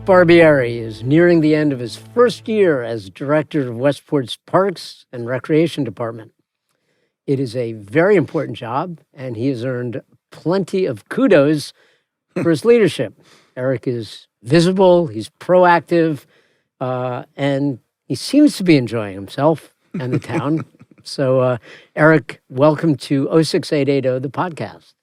Barbieri is nearing the end of his first year as director of Westport's Parks and Recreation Department. It is a very important job, and he has earned plenty of kudos for his leadership. Erik is visible, he's proactive, and he seems to be enjoying himself and the town. So, Erik, welcome to 06880, the podcast.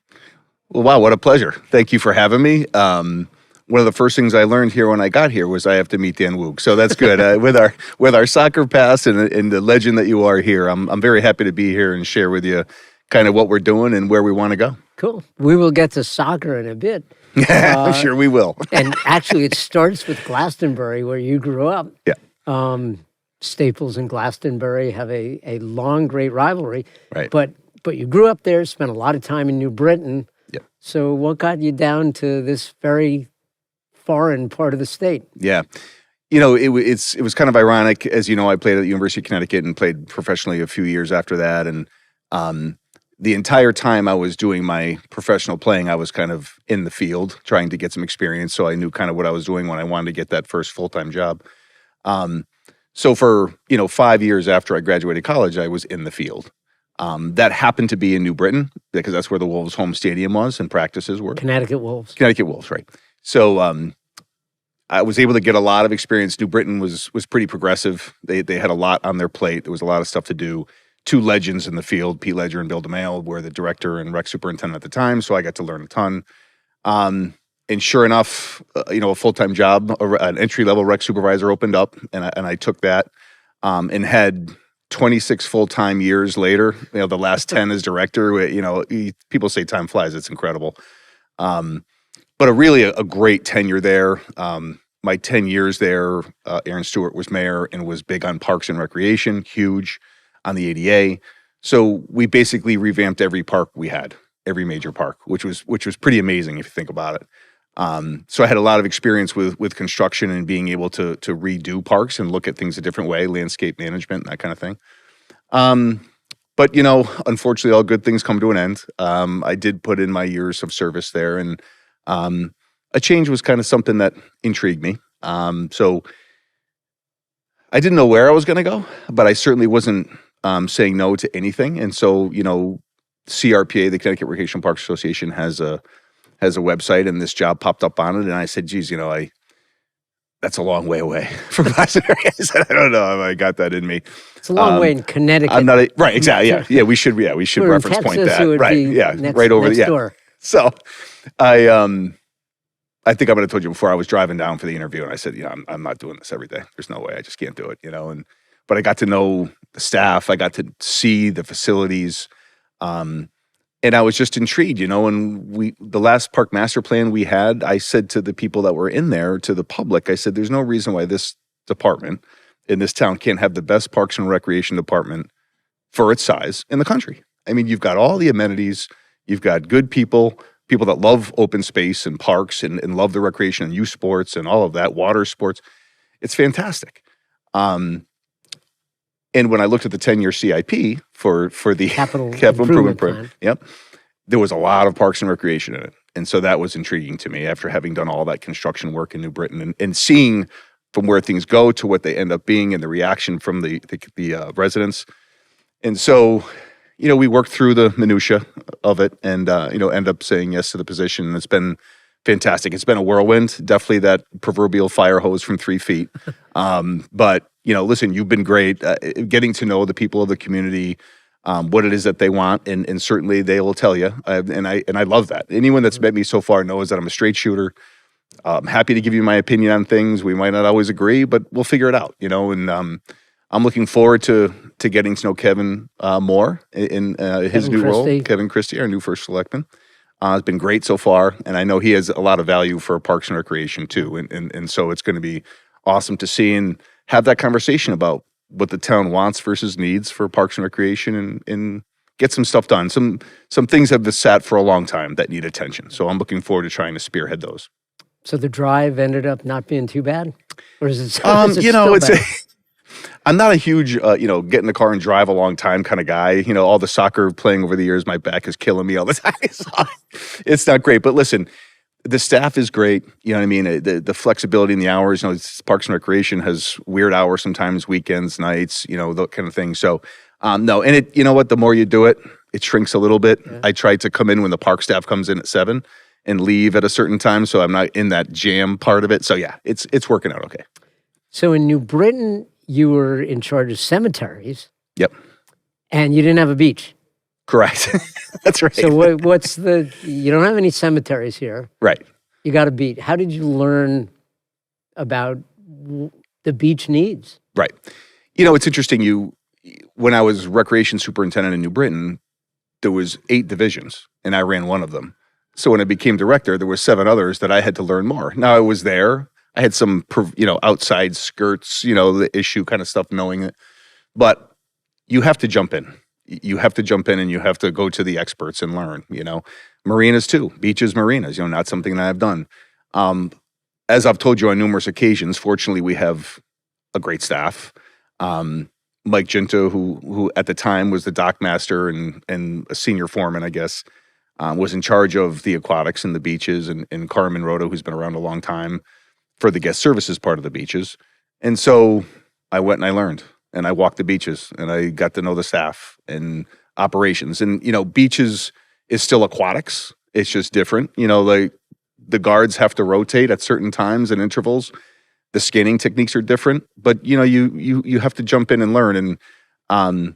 Well, wow, what a pleasure. Thank you for having me. One of the first things I learned here when I got here was I have to meet Dan Woog. So that's good. With our soccer past and the legend that you are here, I'm very happy to be here and share with you kind of what we're doing and where we want to go. Cool. We will get to soccer in a bit. I'm sure we will. And actually, it starts with Glastonbury, where you grew up. Yeah. Staples and Glastonbury have a long, great rivalry. Right. But you grew up there, spent a lot of time in New Britain. Yeah. So what got you down to this very foreign part of the state? Yeah. You know, it was kind of ironic. As you know, I played at the University of Connecticut and played professionally a few years after that. And the entire time I was doing my professional playing, I was kind of in the field trying to get some experience. So I knew kind of what I was doing when I wanted to get that first full-time job. So for, 5 years after I graduated college, I was in the field. That happened to be in New Britain because that's where the Wolves' home stadium was and practices were. Connecticut Wolves. Connecticut Wolves, right. So I was able to get a lot of experience. New Britain was pretty progressive. They had a lot on their plate. There was a lot of stuff to do. Two legends in the field, Pete Ledger and Bill DeMail, were the director and rec superintendent at the time, so I got to learn a ton. And sure enough, a full-time job, an entry-level rec supervisor opened up, and I took that and had 26 full-time years later, the last 10 as director. People say time flies. It's incredible. But a great tenure there. My 10 years there, Aaron Stewart was mayor and was big on parks and recreation, huge on the ADA. So we basically revamped every park we had, every major park, which was pretty amazing if you think about it. So I had a lot of experience with construction and being able to redo parks and look at things a different way, landscape management, and that kind of thing. But unfortunately, all good things come to an end. I did put in my years of service there, and a change was kind of something that intrigued me. So I didn't know where I was going to go, but I certainly wasn't saying no to anything. And so, CRPA, the Connecticut Recreational Parks Association, has a website, and this job popped up on it. And I said, geez, that's a long way away from Glastonbury. I said, I don't know if I got that in me. It's a long way in Connecticut. I'm not right, exactly. Yeah. We should reference Texas, point that. Right. Right over next door. So I think I would have told you before, I was driving down for the interview, and I said, I'm not doing this every day. There's no way. I just can't do it, But I got to know the staff. I got to see the facilities. And I was just intrigued, and the last park master plan we had, I said to the people that were in there, to the public, I said, there's no reason why this department in this town can't have the best parks and recreation department for its size in the country. I mean, you've got all the amenities, you've got good people that love open space and parks and love the recreation and youth sports and all of that, water sports. It's fantastic. And when I looked at the 10-year CIP for the capital improvement plan, yep, there was a lot of parks and recreation in it. And so that was intriguing to me after having done all that construction work in New Britain and seeing from where things go to what they end up being and the reaction from the residents. And so, we worked through the minutia of it and, end up saying yes to the position. And it's been fantastic. It's been a whirlwind, definitely that proverbial fire hose from 3 feet. But, listen, you've been great getting to know the people of the community, what it is that they want. And certainly they will tell you. And I love that. Anyone that's met me so far knows that I'm a straight shooter. I'm happy to give you my opinion on things. We might not always agree, but we'll figure it out, and I'm looking forward to getting to know Kevin more in his new role. Kevin Christie, our new first selectman. It's been great so far, and I know he has a lot of value for Parks and Recreation too. And so it's going to be awesome to see and have that conversation about what the town wants versus needs for Parks and Recreation and get some stuff done. Some things have been sat for a long time that need attention. So I'm looking forward to trying to spearhead those. So the drive ended up not being too bad? Or is it I'm not a huge, get in the car and drive a long time kind of guy. All the soccer playing over the years, my back is killing me all the time. So it's not great. But listen, the staff is great. You know what I mean? The flexibility in the hours, Parks and Recreation has weird hours sometimes, weekends, nights, that kind of thing. So, no, and you know what? The more you do it, it shrinks a little bit. Yeah. I try to come in when the park staff comes in at 7 and leave at a certain time, so I'm not in that jam part of it. So yeah, it's working out okay. So in New Britain, you were in charge of cemeteries. Yep. And you didn't have a beach. Correct. That's right. So you don't have any cemeteries here. Right. You got a beach. How did you learn about the beach needs? Right. It's interesting. When I was recreation superintendent in New Britain, there was 8 divisions, and I ran one of them. So when I became director, there were 7 others that I had to learn more. Now I was there. I had some, outside skirts, the issue kind of stuff, knowing it. But you have to jump in. You have to jump in and you have to go to the experts and learn, Marinas too, beaches, marinas, not something that I've done. As I've told you on numerous occasions, fortunately, we have a great staff. Mike Ginta, who at the time was the dock master and a senior foreman, I guess, was in charge of the aquatics and the beaches, and Carmen Roto, who's been around a long time for the guest services part of the beaches. And so I went and I learned. And I walked the beaches, and I got to know the staff and operations. And, beaches is still aquatics. It's just different. Like the guards have to rotate at certain times and intervals. The scanning techniques are different. But, you have to jump in and learn. And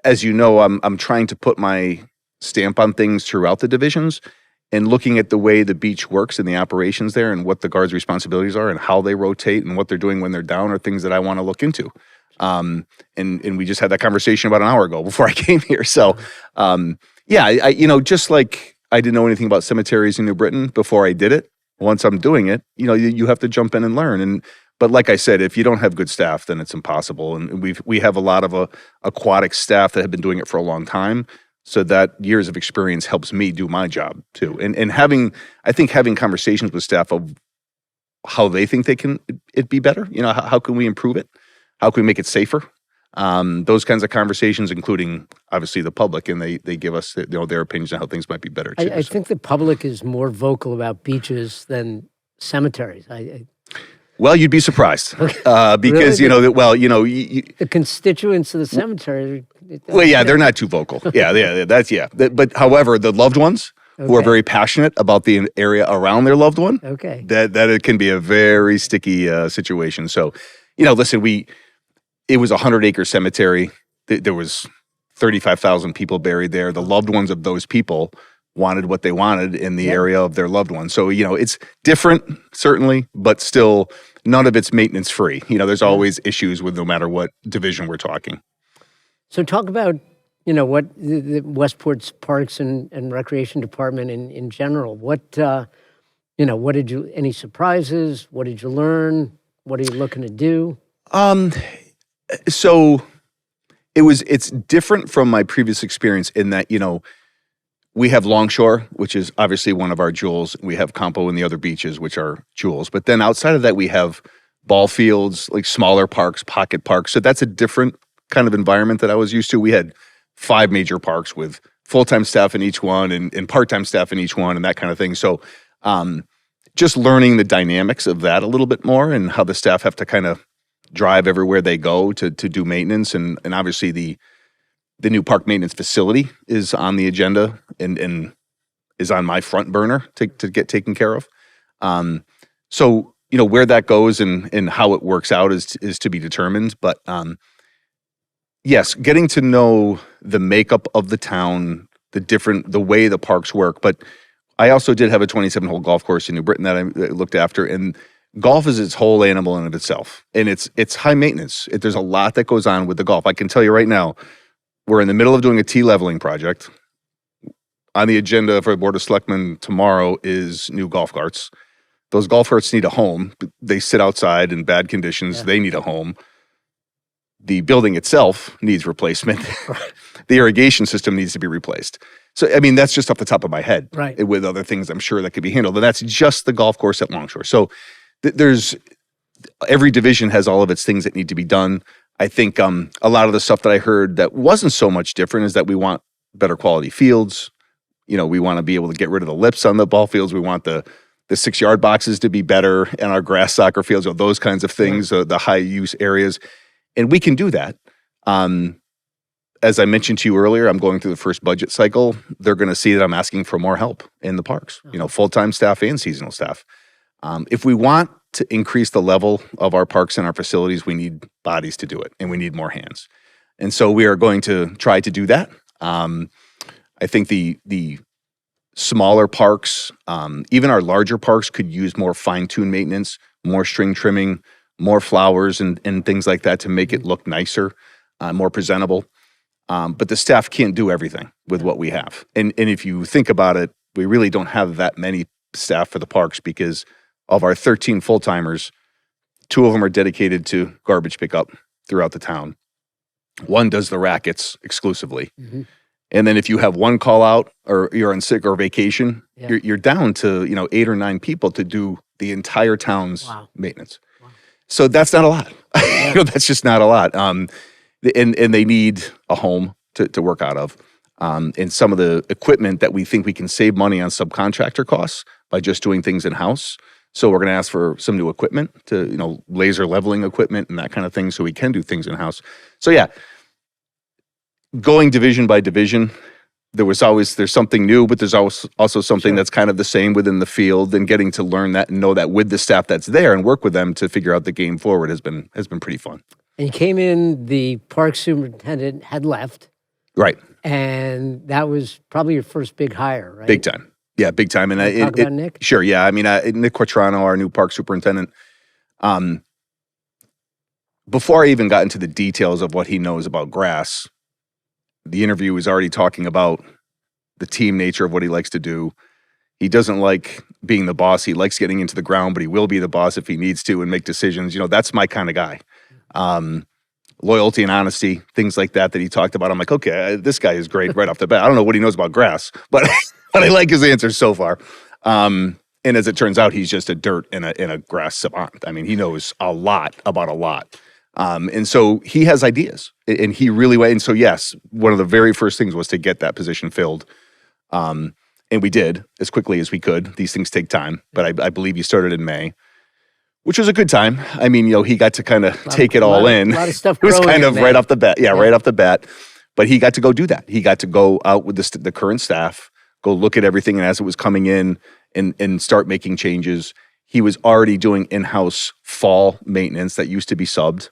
as you know, I'm trying to put my stamp on things throughout the divisions. And looking at the way the beach works and the operations there and what the guards' responsibilities are and how they rotate and what they're doing when they're down are things that I want to look into. And we just had that conversation about an hour ago before I came here. So, just like I didn't know anything about cemeteries in New Britain before I did it, once I'm doing it, you have to jump in and learn. But like I said, if you don't have good staff, then it's impossible. And we have a lot of aquatic staff that have been doing it for a long time. So that years of experience helps me do my job too. And having conversations with staff of how they think it be better. How can we improve it? How can we make it safer? Those kinds of conversations, including obviously the public, and they give us their opinions on how things might be better too. I think the public is more vocal about beaches than cemeteries. Well, you'd be surprised because really? The constituents of the cemetery. Well, yeah, they're not too vocal. But however, the loved ones who are very passionate about the area around their loved one. Okay. That it can be a very sticky situation. So, listen, it was a 100-acre cemetery. There was 35,000 people buried there. The loved ones of those people wanted what they wanted in the area of their loved one. So, it's different, certainly, but still none of it's maintenance free. There's always issues with no matter what division we're talking. So talk about, what the Westport's Parks and Recreation Department in general. What did you, any surprises? What did you learn? What are you looking to do? So it's different from my previous experience in that, we have Longshore, which is obviously one of our jewels. We have Campo and the other beaches, which are jewels. But then outside of that, we have ball fields, like smaller parks, pocket parks. So that's a different kind of environment that I was used to. We had 5 major parks with full-time staff in each one and part-time staff in each one and that kind of thing. So just learning the dynamics of that a little bit more and how the staff have to kind of drive everywhere they go to do maintenance. And obviously the new park maintenance facility is on the agenda and is on my front burner to get taken care of. So, where that goes and how it works out is to be determined. But yes, getting to know the makeup of the town, the way the parks work. But I also did have a 27-hole golf course in New Britain that I looked after, and golf is its whole animal in of itself, and it's high maintenance. There's a lot that goes on with the golf. I can tell you right now, we're in the middle of doing a tee leveling project. On the agenda for the Board of Selectmen tomorrow is new golf carts. Those golf carts need a home. They sit outside in bad conditions. Yeah. They need a home. The building itself needs replacement. The irrigation system needs to be replaced. So, that's just off the top of my head. Right. With other things I'm sure that could be handled. And that's just the golf course at Longshore. So there's every division has all of its things that need to be done. I think a lot of the stuff that I heard that wasn't so much different is that we want better quality fields. We want to be able to get rid of the lips on the ball fields. We want the 6-yard boxes to be better and our grass soccer fields, those kinds of things, the high use areas. And we can do that. As I mentioned to you earlier, I'm going through the first budget cycle. They're going to see that I'm asking for more help in the parks, full-time staff and seasonal staff. If we want to increase the level of our parks and our facilities, we need bodies to do it, and we need more hands. And so we are going to try to do that. I think the smaller parks, even our larger parks, could use more fine-tuned maintenance, more string trimming, more flowers and things like that to make it look nicer, more presentable. But the staff can't do everything with what we have. And if you think about it, we really don't have that many staff for the parks because of our 13 full-timers, 2 of them are dedicated to garbage pickup throughout the town. 1 does the rackets exclusively. Mm-hmm. And then if you have 1 call out or you're on sick or vacation, you're down to 8 or 9 people to do the entire town's maintenance. Wow. So that's not a lot. That's just not a lot. And they need a home to work out of. And some of the equipment that we think we can save money on subcontractor costs by just doing things in-house. So we're going to ask for some new equipment to, laser leveling equipment and that kind of thing so we can do things in-house. So going division by division, there's something new, but there's also something that's kind of the same within the field, and getting to learn that and know that with the staff that's there and work with them to figure out the game forward has been pretty fun. And you came in, the park superintendent had left. Right. And that was probably your first big hire, right? Big time. Yeah, big time. And talk about Nick? Sure, yeah. I mean, Nick Quattrano, our new park superintendent, before I even got into the details of what he knows about grass, the interview was already talking about the team nature of what he likes to do. He doesn't like being the boss. He likes getting into the ground, but he will be the boss if he needs to and make decisions. That's my kind of guy. Loyalty and honesty, things like that he talked about. I'm like, okay, this guy is great right off the bat. I don't know what he knows about grass, but I like his answers so far. And as it turns out, he's just a dirt and a grass savant. I mean, he knows a lot about a lot. And so he has ideas, and he really, and so yes, one of the very first things was to get that position filled. And we did as quickly as we could. These things take time, but I believe he started in May, which was a good time. I mean, he got to kind of take it all in. A lot of stuff. It was kind of right off the bat. Yeah, right off the bat. But he got to go do that. He got to go out with the current staff, go look at everything, and as it was coming in and start making changes. He was already doing in-house fall maintenance that used to be subbed,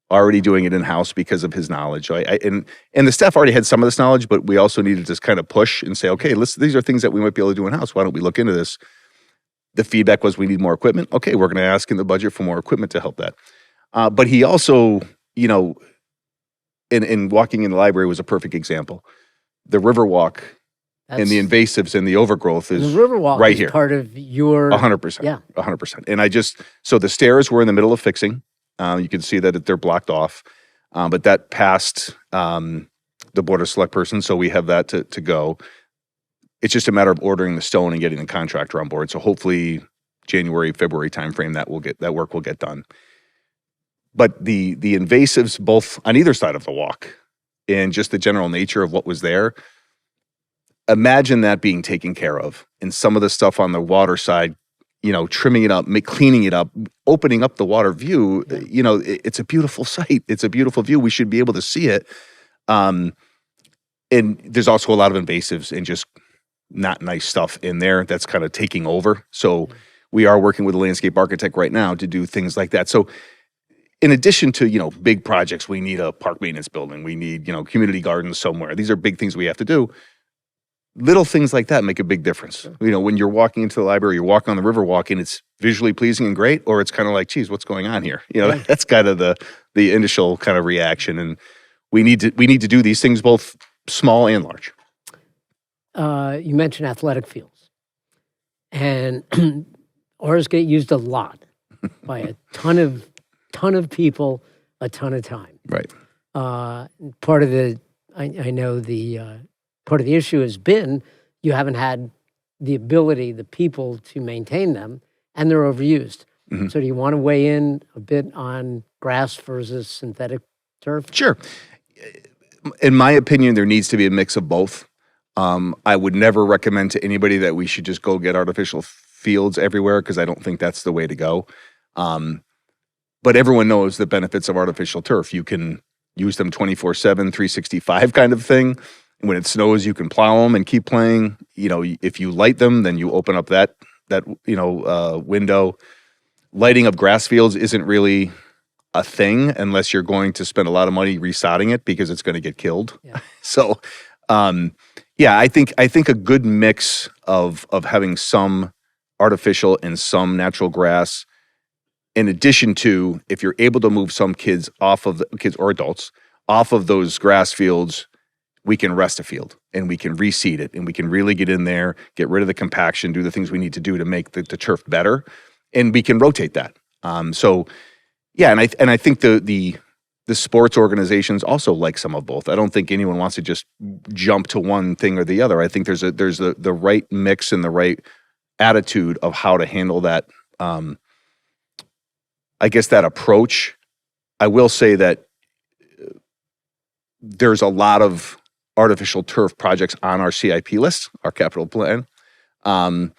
already doing it in-house because of his knowledge. And the staff already had some of this knowledge, but we also needed to kind of push and say, okay, these are things that we might be able to do in-house. Why don't we look into this? The feedback was we need more equipment. Okay, we're going to ask in the budget for more equipment to help that. But he also, in walking in the library was a perfect example. The Riverwalk and the invasives and the overgrowth is the Riverwalk right is here. Part of your 100%. Yeah, 100%. And so the stairs were in the middle of fixing. You can see that they're blocked off, but that passed the Board of Select person, so we have that to go. It's just a matter of ordering the stone and getting the contractor on board. So hopefully January, February timeframe that work will get done. But the invasives both on either side of the walk and just the general nature of what was there, imagine that being taken care of. And some of the stuff on the water side, trimming it up, cleaning it up, opening up the water view, it's a beautiful sight. It's a beautiful view. We should be able to see it. And there's also a lot of invasives and just not nice stuff in there that's kind of taking over. So we are working with a landscape architect right now to do things like that. So in addition to, big projects, we need a park maintenance building. We need, community gardens somewhere. These are big things we have to do. Little things like that make a big difference. Sure. When you're walking into the library, you're walking on the Riverwalk and it's visually pleasing and great, or it's kind of like, geez, what's going on here? That's kind of the initial kind of reaction. And we need to do these things both small and large. You mentioned athletic fields, and ours get used a lot by a ton of people, a ton of time. Right. Part of the part of the issue has been you haven't had the ability, the people to maintain them, and they're overused. Mm-hmm. So do you want to weigh in a bit on grass versus synthetic turf? Sure. In my opinion, there needs to be a mix of both. I would never recommend to anybody that we should just go get artificial fields everywhere, because I don't think that's the way to go. But everyone knows the benefits of artificial turf. You can use them 24/7, 365 kind of thing. When it snows, you can plow them and keep playing. If you light them, then you open up that window. Lighting of grass fields isn't really a thing unless you're going to spend a lot of money resodding it, because it's going to get killed. Yeah. So, I think a good mix of having some artificial and some natural grass, in addition to, if you're able to move some kids or adults off of those grass fields, we can rest a field and we can reseed it and we can really get in there, get rid of the compaction, do the things we need to do to make the turf better, and we can rotate that. And I think the sports organizations also like some of both. I don't think anyone wants to just jump to one thing or the other. I think there's the right mix and the right attitude of how to handle that. I guess that approach. I will say that there's a lot of artificial turf projects on our CIP list, our capital plan. But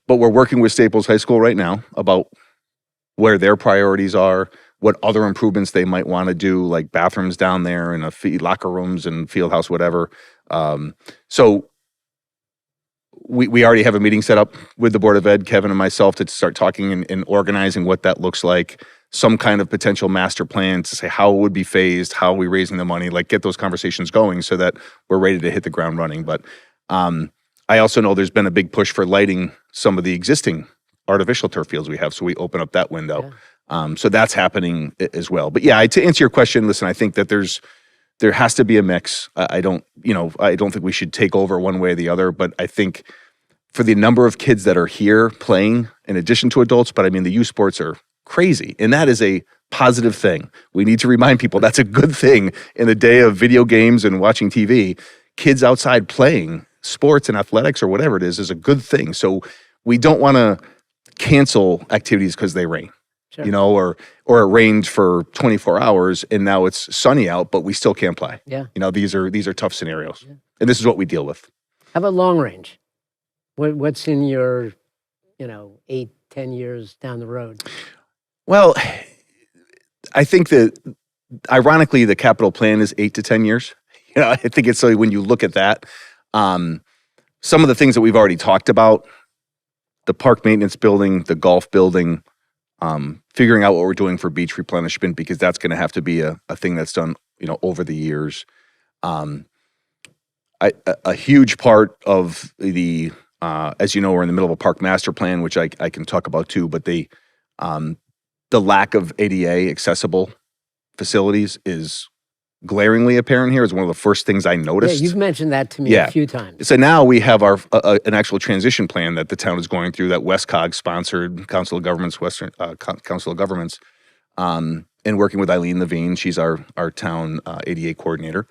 we're working with Staples High School right now about where their priorities are, what other improvements they might want to do, like bathrooms down there and locker rooms and field house, whatever. So we already have a meeting set up with the Board of Ed, Kevin and myself, to start talking and organizing what that looks like, some kind of potential master plan to say how it would be phased, how are we raising the money, like get those conversations going so that we're ready to hit the ground running. But I also know there's been a big push for lighting some of the existing artificial turf fields we have, so we open up that window. Yeah. So that's happening as well. But yeah, to answer your question, listen, I think that there has to be a mix. I don't think we should take over one way or the other, but I think for the number of kids that are here playing, in addition to adults, but I mean, the youth sports are crazy, and that is a positive thing. We need to remind people that's a good thing in the day of video games and watching TV. Kids outside playing sports and athletics or whatever it is a good thing. So we don't want to cancel activities because they rain. Sure. Or it rained for 24 hours and now it's sunny out, but we still can't play. Yeah. These are tough scenarios. Yeah. And this is what we deal with. How about long range? What's in your, 8, 10 years down the road? Well, I think that ironically the capital plan is 8 to 10 years. I think it's when you look at that, some of the things that we've already talked about, the park maintenance building, the golf building, figuring out what we're doing for beach replenishment, because that's going to have to be a thing that's done, over the years. A huge part of the, as you know, we're in the middle of a park master plan, which I can talk about too, but the lack of ADA accessible facilities is glaringly apparent here. Is one of the first things I noticed. Yeah, you've mentioned that to me a few times. So now we have our an actual transition plan that the town is going through, that WestCog sponsored, Council of Governments, Council of Governments, and working with Eileen Levine. She's our town ADA coordinator.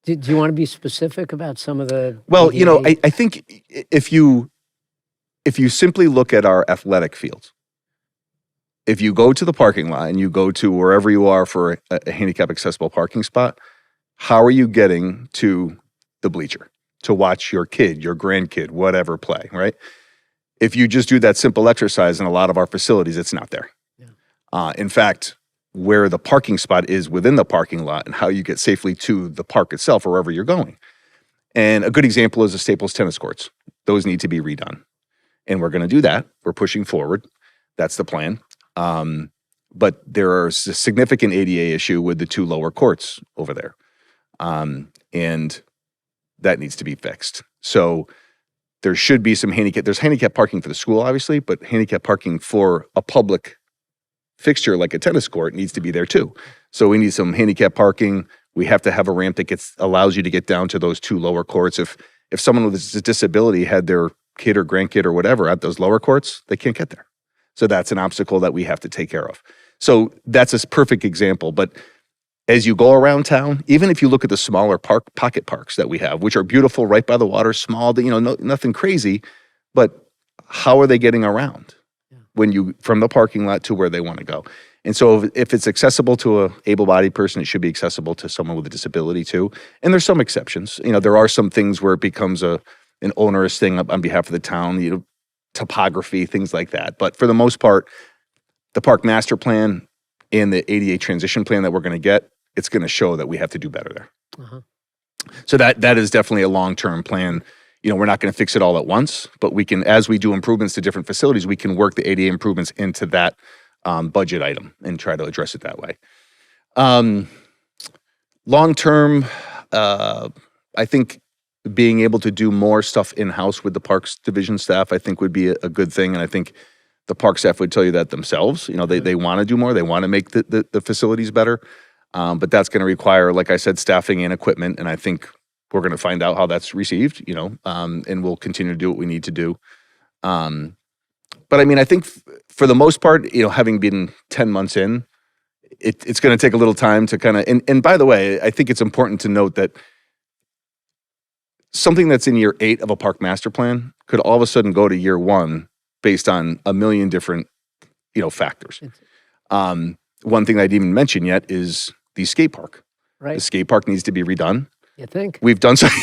Do you want to be specific about some of the? Well, ADA? I think if you simply look at our athletic fields, if you go to the parking lot and you go to wherever you are for a handicap accessible parking spot, how are you getting to the bleacher to watch your kid, your grandkid, whatever play, right? If you just do that simple exercise in a lot of our facilities, it's not there. Yeah. In fact, where the parking spot is within the parking lot and how you get safely to the park itself or wherever you're going. And a good example is the Staples tennis courts. Those need to be redone. And we're going to do that. We're pushing forward. That's the plan. But there is a significant ADA issue with the 2 lower courts over there. And that needs to be fixed. So there should be some there's handicap parking for the school, obviously, but handicap parking for a public fixture like a tennis court needs to be there too. So we need some handicap parking. We have to have a ramp that allows you to get down to those 2 lower courts. If someone with a disability had their kid or grandkid or whatever at those lower courts, they can't get there. So that's an obstacle that we have to take care of. So that's a perfect example. But as you go around town, even if you look at the smaller pocket parks that we have, which are beautiful, right by the water, small, nothing crazy, but how are they getting around from the parking lot to where they want to go? And so if it's accessible to a able-bodied person, it should be accessible to someone with a disability too. And there's some exceptions. There are some things where it becomes an onerous thing on behalf of the town, topography, things like that. But for the most part, the park master plan and the ADA transition plan that we're going to get, it's going to show that we have to do better there. Uh-huh. So that is definitely a long-term plan. We're not going to fix it all at once, but we can, as we do improvements to different facilities, we can work the ADA improvements into that budget item and try to address it that way. Long-term, I think being able to do more stuff in-house with the Parks Division staff, I think would be a good thing. And I think the park staff would tell you that themselves. They want to do more. They want to make the facilities better. But that's going to require, like I said, staffing and equipment. And I think we're going to find out how that's received, and we'll continue to do what we need to do. But I mean, I think for the most part, having been 10 months in, it's going to take a little time to kind of, and by the way, I think it's important to note that something that's in year 8 of a park master plan could all of a sudden go to year 1 based on a million different, factors. One thing I didn't even mention yet is the skate park. Right. The skate park needs to be redone. You think? We've done some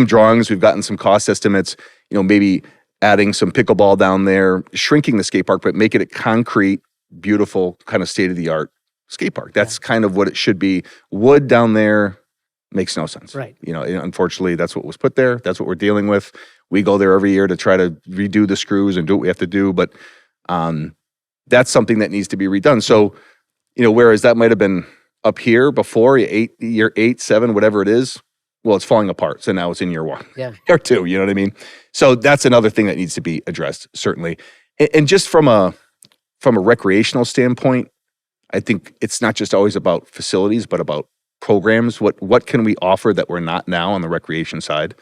drawings. We've gotten some cost estimates. Maybe adding some pickleball down there, shrinking the skate park, but making it concrete, beautiful, kind of state of the art skate park. That's kind of what it should be. Wood down there makes no sense. Right. Unfortunately, that's what was put there. That's what we're dealing with. We go there every year to try to redo the screws and do what we have to do, but that's something that needs to be redone. So, whereas that might have been up here before year 8, 7, whatever it is, well, it's falling apart. So now it's in year 1 or 2, you know what I mean? So that's another thing that needs to be addressed, certainly. And just from a recreational standpoint, I think it's not just always about facilities, but about programs. What can we offer that we're not now on the recreation side?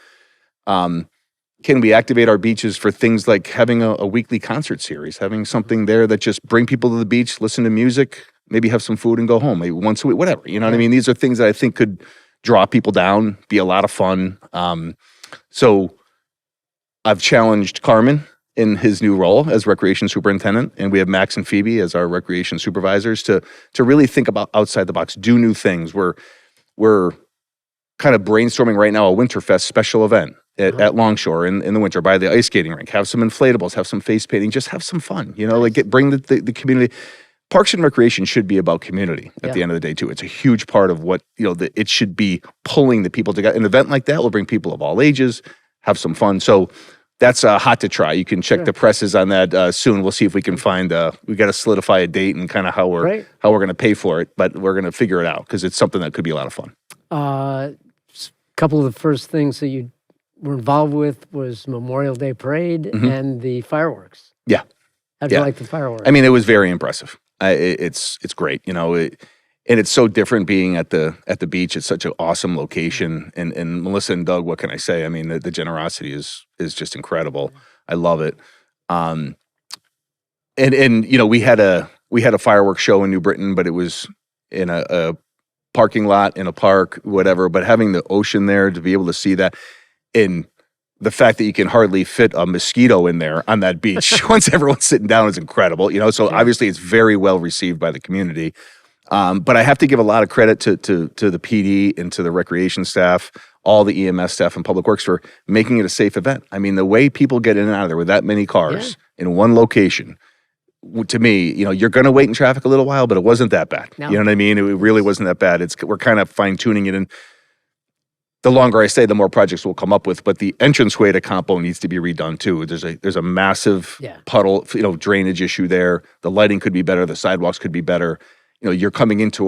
Can we activate our beaches for things like having a weekly concert series, having something there that just bring people to the beach, listen to music, maybe have some food and go home, maybe once a week, whatever. You know what I mean? These are things that I think could draw people down, be a lot of fun. So I've challenged Carmen in his new role as recreation superintendent, and we have Max and Phoebe as our recreation supervisors to really think about outside the box, do new things. We're kind of brainstorming right now a Winterfest special event at Longshore in the winter by the ice skating rink. Have some inflatables, have some face painting, just have some fun. Bring the community. Parks and Recreation should be about community at the end of the day too. It's a huge part of what, it should be pulling the people together. An event like that will bring people of all ages, have some fun. So that's hot to try. You can check the presses on that soon. We'll see if we can find, we got to solidify a date and kind of how we're going to pay for it, but we're going to figure it out because it's something that could be a lot of fun. A couple of the first things that you were involved with was Memorial Day Parade and the fireworks. Yeah. How'd you like the fireworks? I mean, it was very impressive. It's great, and it's so different being at the beach. It's such an awesome location, and Melissa and Doug, what can I say? I mean, the generosity is just incredible. I love it. And we had a fireworks show in New Britain, but it was in a parking lot in a park, whatever. But having the ocean there to be able to see that, and the fact that you can hardly fit a mosquito in there on that beach once everyone's sitting down is incredible. So obviously it's very well received by the community. But I have to give a lot of credit to the PD and to the recreation staff, all the EMS staff and Public Works for making it a safe event. I mean, the way people get in and out of there with that many cars in one location, to me, you're going to wait in traffic a little while, but it wasn't that bad. No. You know what I mean? It really wasn't that bad. We're kind of fine tuning it, and the longer I stay, the more projects we'll come up with. But the entranceway to Campo needs to be redone too. There's a massive puddle, drainage issue there. The lighting could be better. The sidewalks could be better. You're coming into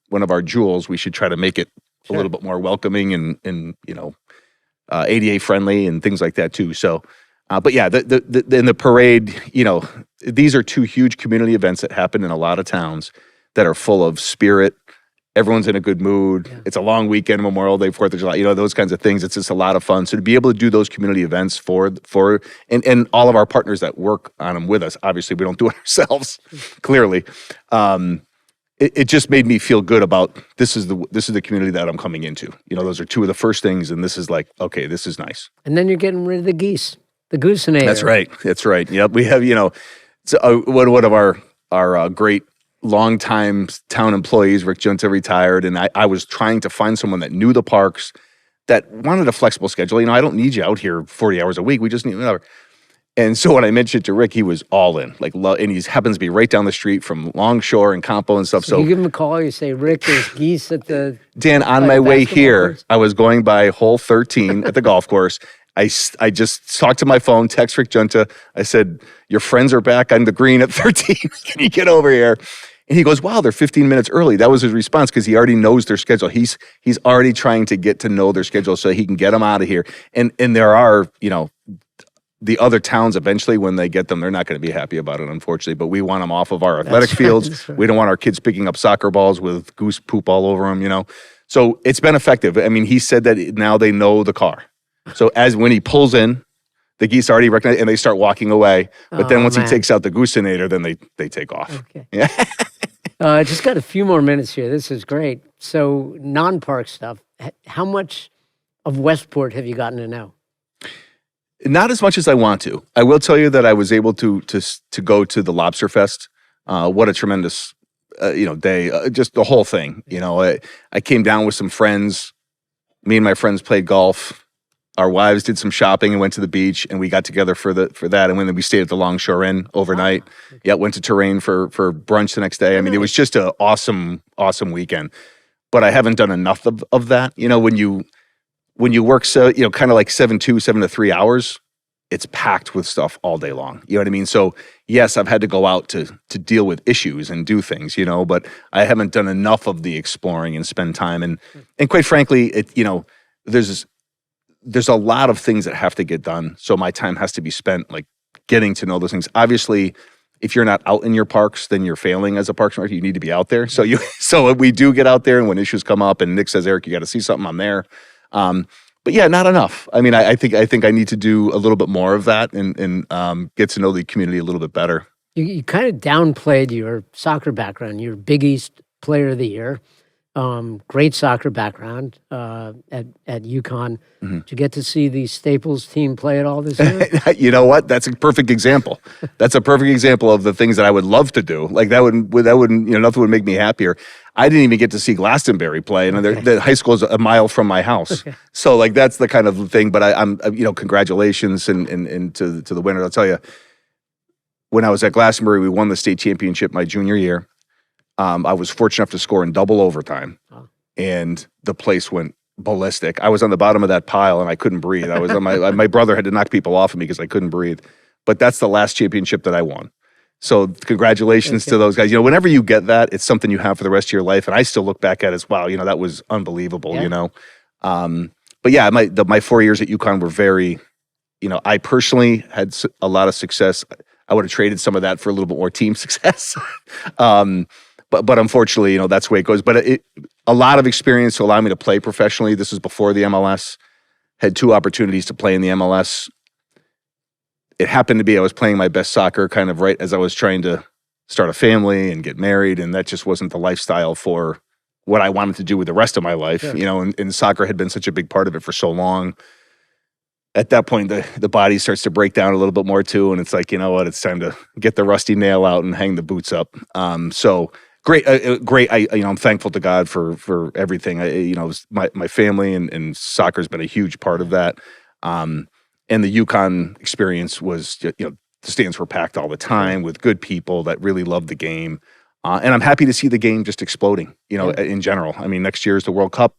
one of our jewels. We should try to make it a little bit more welcoming and ADA friendly and things like that too. So, but yeah, in the parade, these are 2 huge community events that happen in a lot of towns that are full of spirit. Everyone's in a good mood. Yeah. It's a long weekend, Memorial Day, 4th of July, those kinds of things. It's just a lot of fun. So to be able to do those community events for and all of our partners that work on them with us, obviously we don't do it ourselves, clearly. It just made me feel good about this is the community that I'm coming into. Those are 2 of the first things, and this is like, okay, this is nice. And then you're getting rid of the geese, the goosenator. That's right. Yep. We have, one of our great longtime town employees. Rick Junta retired, and I was trying to find someone that knew the parks, that wanted a flexible schedule. You know, I don't need you out here 40 hours a week. We just need another. And so when I mentioned it to Rick, he was all in, like, and he happens to be right down the street from Longshore and Campo and stuff. So you give him a call, you say, Rick, there's geese at the... Dan, on my way here, I was going by hole 13 at the golf course. I just talked to my phone, text Rick Junta. I said, your friends are back on the green at 13. Can you get over here? And he goes, wow, they're 15 minutes early. That was his response, because he already knows their schedule. He's already trying to get to know their schedule so he can get them out of here. And there are, you know, the other towns eventually, when they get them, they're not going to be happy about it, unfortunately. But we want them off of our athletic fields. Right. We don't want our kids picking up soccer balls with goose poop all over them, you know. So it's been effective. I mean, he said that now they know the car. So when he pulls in, the geese already recognize, and they start walking away. But then once he takes out the gooseinator, then they take off. Okay. Yeah. Just got a few more minutes here. This is great. So non-park stuff. How much of Westport have you gotten to know? Not as much as I want to. I will tell you that I was able to go to the Lobster Fest. What a tremendous day. Just the whole thing. You know, I came down with some friends. Me and my friends played golf. Our wives did some shopping and went to the beach, and we got together for that. And then we stayed at the Longshore Inn overnight. Oh. Yeah, went to Terrain for brunch the next day. I mean, it was just an awesome weekend. But I haven't done enough of that. You know, when you work, so, you know, kind of like 7 to 3 hours, it's packed with stuff all day long. You know what I mean? So yes, I've had to go out to deal with issues and do things, you know, but I haven't done enough of the exploring and spend time. And quite frankly, there's a lot of things that have to get done. So my time has to be spent like getting to know those things. Obviously, if you're not out in your parks, then you're failing as a parks director. You need to be out there. So we do get out there, and when issues come up and Nick says, Eric, you got to see something, I'm there. But yeah, not enough. I mean, I think I need to do a little bit more of that and get to know the community a litlittle bit better. You kind of downplayed your soccer background. You're Big East Player of the Year. Great soccer background at UConn. Mm-hmm. Did you get to see the Staples team play at all this year? You know what? That's a perfect example. That's a perfect example of the things that I would love to do. Like that wouldn't, nothing would make me happier. I didn't even get to see Glastonbury play, and the high school is a mile from my house. Okay. So like that's the kind of thing. But I'm congratulations and to the winner. I'll tell you, when I was at Glastonbury, we won the state championship my junior year. I was fortunate enough to score in double overtime, and the place went ballistic. I was on the bottom of that pile, and I couldn't breathe. I was on my brother had to knock people off of me because I couldn't breathe. But that's the last championship that I won. So congratulations to those guys. You know, whenever you get that, it's something you have for the rest of your life. And I still look back at it as, wow, that was unbelievable, But yeah, my 4 years at UConn were very, I personally had a lot of success. I would have traded some of that for a little bit more team success. But unfortunately, that's the way it goes. But a lot of experience to allow me to play professionally. This was before the MLS. Had 2 opportunities to play in the MLS. It happened to be I was playing my best soccer kind of right as I was trying to start a family and get married, and that just wasn't the lifestyle for what I wanted to do with the rest of my life. Sure. And soccer had been such a big part of it for so long. At that point, the body starts to break down a little bit more too, and it's like, you know what, it's time to get the rusty nail out and hang the boots up. So great. I'm thankful to God for everything. My family and soccer's been a huge part of that. And the UConn experience was, the stands were packed all the time with good people that really loved the game. And I'm happy to see the game just exploding, in general. I mean, next year is the World Cup.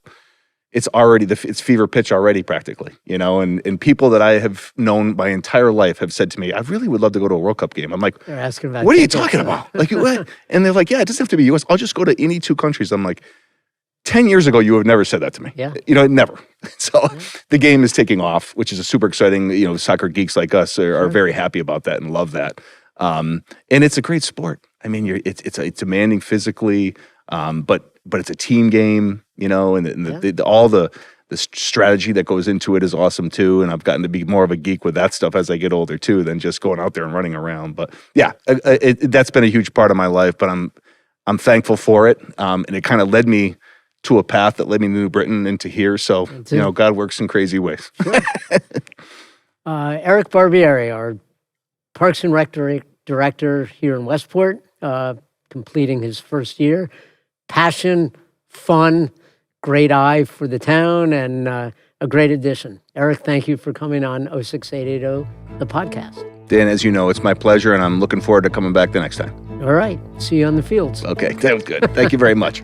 It's already, it's fever pitch already practically, and people that I have known my entire life have said to me, I really would love to go to a World Cup game. I'm like, they're asking about what are you talking about? Like, what? And they're like, yeah, it doesn't have to be US. I'll just go to any 2 countries. I'm like, 10 years ago, you would have never said that to me. Yeah. Never. So the game is taking off, which is a super exciting, soccer geeks like us are very happy about that and love that. And it's a great sport. I mean, it's demanding physically, but it's a team game, and all the strategy that goes into it is awesome too. And I've gotten to be more of a geek with that stuff as I get older too, than just going out there and running around. But yeah, that's been a huge part of my life, but I'm thankful for it. And it kind of led me to a path that led me to New Britain into here. So, God works in crazy ways. Sure. Erik Barbieri, our Parks and Rec director here in Westport. completing his first year. Passion, fun, great eye for the town, and a great addition. Erik, thank you for coming on 06880, the podcast. Dan, as you know, it's my pleasure, and I'm looking forward to coming back the next time. All right. See you on the fields. Okay, that was good. Thank you very much.